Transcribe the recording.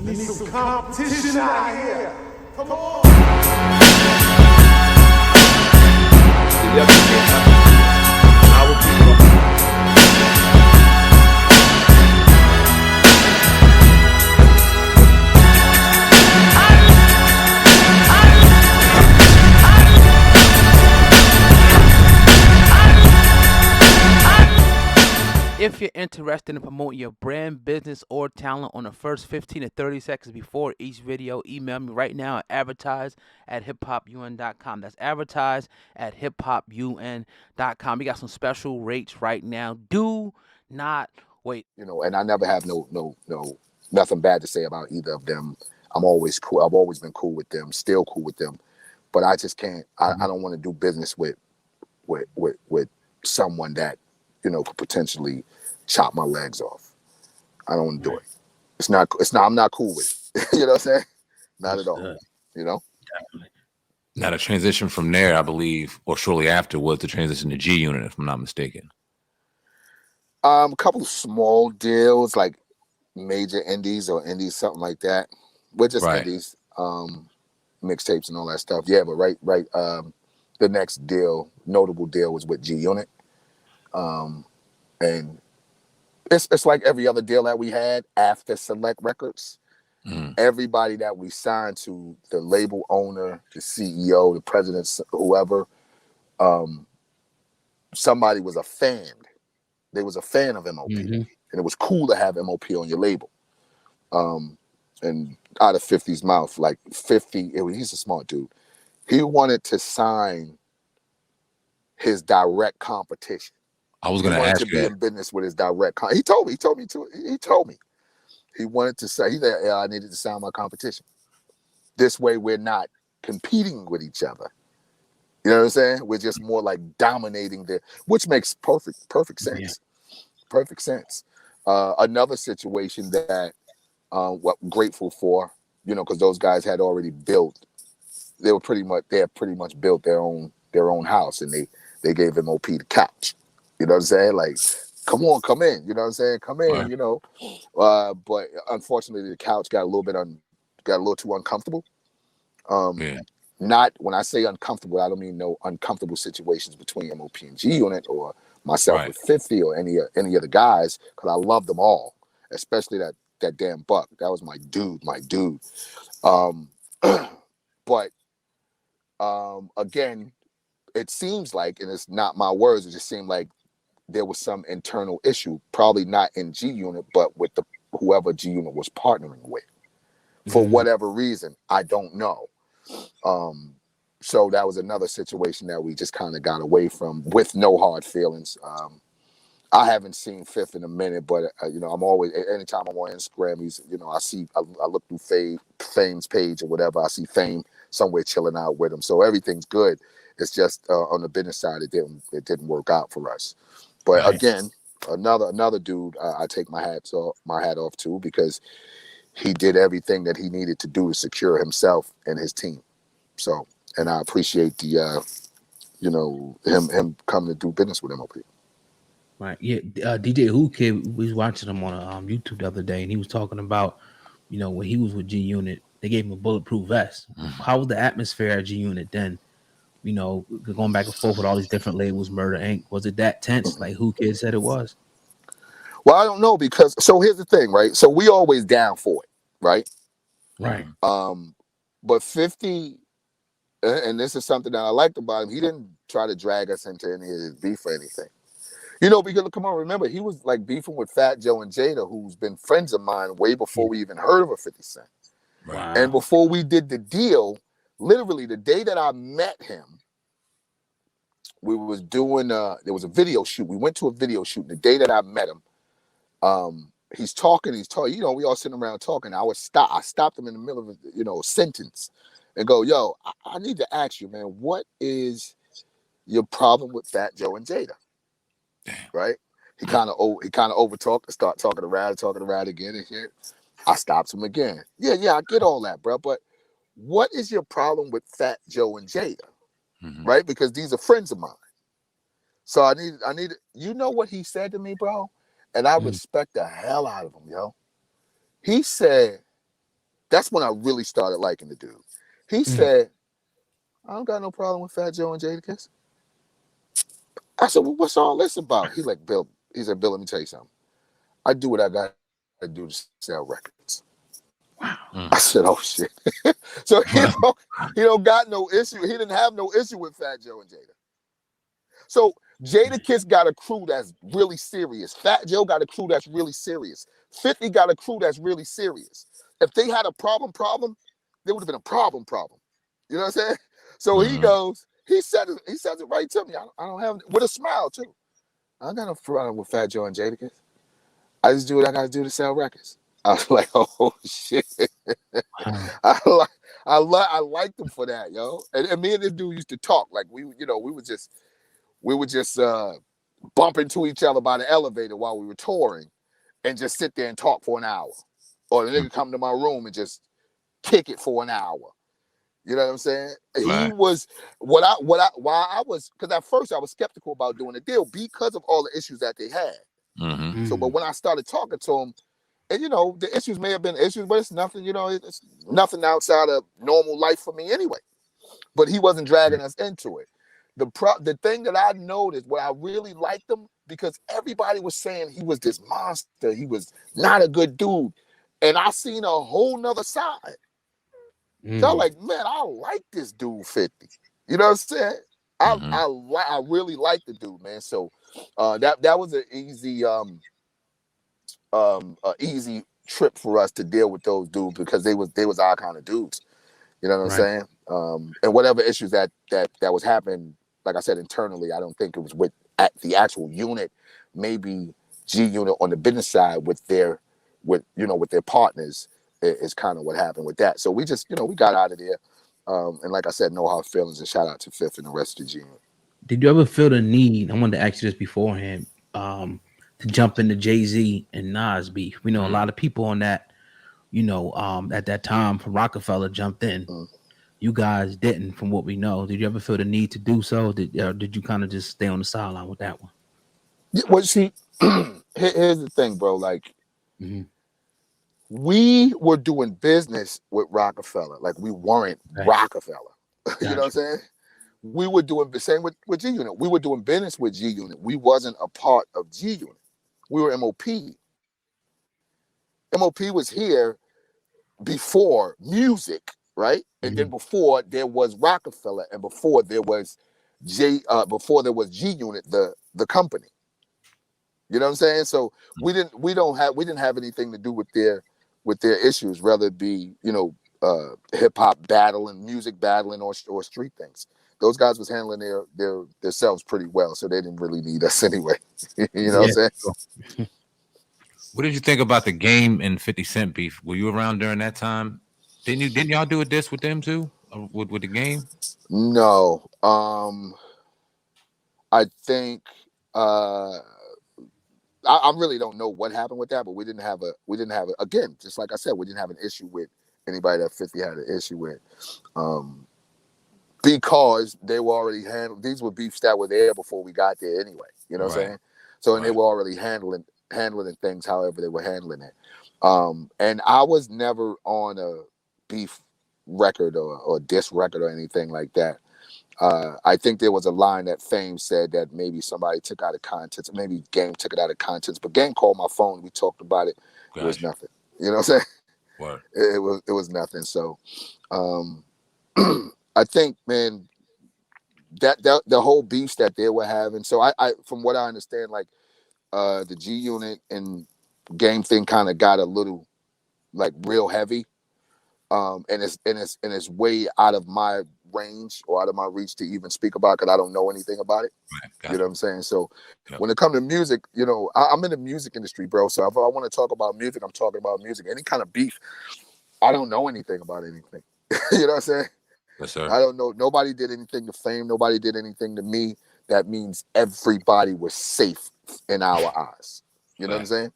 need some competition out here. Come on. Our people. If you're interested in promoting your brand, business, or talent on the first 15 to 30 seconds before each video, email me right now at advertise@hiphopun.com. That's advertise@hiphopun.com. We got some special rates right now. Do not wait. You know, and I never have nothing bad to say about either of them. I'm always cool. I've always been cool with them, still cool with them. But I just can't. I don't want to do business with someone that, you know, could potentially chop my legs off. I don't want to do it. It's not. I'm not cool with it. You know what I'm saying? Not at all. You know. Definitely. Now the transition from there, I believe, or shortly after, was the transition to G Unit, if I'm not mistaken. A couple of small deals, like major indies or indies, something like that. We're just indies, mixtapes and all that stuff. Yeah, but right. The next deal, notable deal, was with G Unit, and it's like every other deal that we had after Select Records. Everybody that we signed to, the label owner, the CEO, the president, whoever, somebody was a fan. They was a fan of MOP, and it was cool to have MOP on your label. And out of 50's mouth, like 50, he's a smart dude. He wanted to sign his direct competition. I was going to ask to you be in business with his direct. He told me. He wanted to say, he said, yeah, I needed to sign my competition. This way, we're not competing with each other. You know what I'm saying? We're just more like dominating which makes perfect sense. Yeah. Perfect sense. Another situation that what I'm grateful for, you know, because those guys had already built. They had pretty much built their own house, and they gave MOP the couch. You know what I'm saying? Like, come on, come in. You know what I'm saying? Come in. Right. You know. But unfortunately, the couch got a little too uncomfortable. Not when I say uncomfortable, I don't mean no uncomfortable situations between MOP and G Unit or myself with 50 or any of the guys, because I love them all, especially that damn Buck. That was my dude. But again, it seems like, and it's not my words, it just seemed like there was some internal issue, probably not in G Unit, but with whoever G Unit was partnering with. For whatever reason, I don't know. So that was another situation that we just kind of got away from with no hard feelings. I haven't seen Fifth in a minute, but you know, I'm always, anytime I'm on Instagram, I look through Fame's page or whatever, I see Fame somewhere chilling out with him. So everything's good. It's just on the business side, it didn't work out for us. But again, another dude, I take my hat off to, because he did everything that he needed to do to secure himself and his team. So, and I appreciate the, you know, him coming to do business with MOP. Right. Yeah. DJ Who Kid, we was watching him on YouTube the other day, and he was talking about, you know, when he was with G Unit, they gave him a bulletproof vest. How was the atmosphere at G Unit then? You know, going back and forth with all these different labels, Murder Inc. Was it that tense, like Who Kid said it was? Well, I don't know, because so here's the thing, right? So we always down for it, right? Right. But 50, and this is something that I liked about him, he didn't try to drag us into any of his beef or anything. You know, because come on, remember, he was like beefing with Fat Joe and Jada, who's been friends of mine way before we even heard of a 50 Cent. Wow. And before we did the deal, literally the day that I met him, we was doing there was a video shoot. We went to a video shoot. The day that I met him, he's talking, you know, we all sitting around talking. I stopped him in the middle of a sentence and go, yo, I need to ask you, man, what is your problem with Fat Joe and Jada? Damn. Right? He kind of overtalked and start talking around again and shit. I stopped him again. Yeah, I get all that, bro. But what is your problem with Fat Joe and Jada? Right? Because these are friends of mine. So I need, you know what he said to me, bro? And I respect the hell out of him, yo. He said, That's when I really started liking the dude. He said, I don't got no problem with Fat Joe and Jadakiss. I said, well, what's all this about? He like, Bill, he said, Bill, let me tell you something. I do what I got to do to sell records. Wow. I said, oh shit. So he don't got no issue. He didn't have no issue with Fat Joe and Jada. So Jadakiss got a crew that's really serious. Fat Joe got a crew that's really serious. 50 got a crew that's really serious. If they had a problem, there would have been a problem. You know what I'm saying? So he goes, he says it right to me. I don't have, with a smile too. I got no problem with Fat Joe and Jadakiss. I just do what I gotta do to sell records. I was like, oh shit. I liked him for that, yo. And me and this dude used to talk. Like we would just bump into each other by the elevator while we were touring and just sit there and talk for an hour. Or the nigga come to my room and just kick it for an hour. You know what I'm saying? Right. He was because at first I was skeptical about doing a deal because of all the issues that they had. Mm-hmm. So, but when I started talking to him, and the issues may have been issues, but it's nothing, it's nothing outside of normal life for me anyway. But he wasn't dragging us into it. The thing that I noticed, what I really liked him, because everybody was saying he was this monster, he was not a good dude, and I seen a whole nother side. So I'm like, man, I like this dude 50. You know what I'm saying? I really like the dude, man. So that was an easy trip for us to deal with those dudes because they was our kind of dudes. You know what I'm saying? And whatever issues that was happening, like I said, internally, I don't think it was with the actual unit. Maybe G Unit on the business side with their partners is kind of what happened with that. So we just, we got out of there. And like I said, no hard feelings, and shout out to Fifth and the rest of the G Unit. Did you ever feel the need? I wanted to ask you this beforehand. To jump into Jay-Z and Nas beef. We know a lot of people on that, at that time from Rockefeller jumped in. You guys didn't, from what we know. Did you ever feel the need to do so? Did you kind of just stay on the sideline with that one? Yeah, well, see, here's the thing, bro. Like, we were doing business with Rockefeller. Like, we weren't Rockefeller. You know what I'm saying? We were doing the same with G Unit. We were doing business with G Unit. We wasn't a part of G Unit. We were MOP. MOP was here before music, right? And then before there was Rockefeller, and before there was G Unit, the company. You know what I'm saying? So we didn't have anything to do with their issues, whether it be hip hop battling, music battling, or street things. Those guys was handling themselves pretty well, so they didn't really need us anyway. You know what I'm saying? What did you think about the Game and 50 Cent beef? Were you around during that time? Didn't y'all do a diss with them too? With the Game? No. I think I really don't know what happened with that, but we didn't have again, just like I said, we didn't have an issue with anybody that 50 had an issue with. Because they were already handled. These were beefs that were there before we got there anyway. You know what I'm saying? So and they were already handling things however they were handling it. And I was never on a beef record or diss record or anything like that. I think there was a line that Fame said that maybe somebody took out of context, maybe Game took it out of context, but Game called my phone. We talked about it. Gotcha. It was nothing. You know what I'm saying? What? It was nothing. So I think, man, that the whole beefs that they were having. So I from what I understand, like the G Unit and Game thing kind of got a little like real heavy. And it's way out of my range or out of my reach to even speak about because I don't know anything about it. Right, you know what I'm saying? So when it comes to music, I'm in the music industry, bro. So if I want to talk about music, I'm talking about music. Any kind of beef, I don't know anything about anything. You know what I'm saying? Yes, sir. I don't know. Nobody did anything to Fame. Nobody did anything to me. That means everybody was safe in our eyes. You know what I'm saying?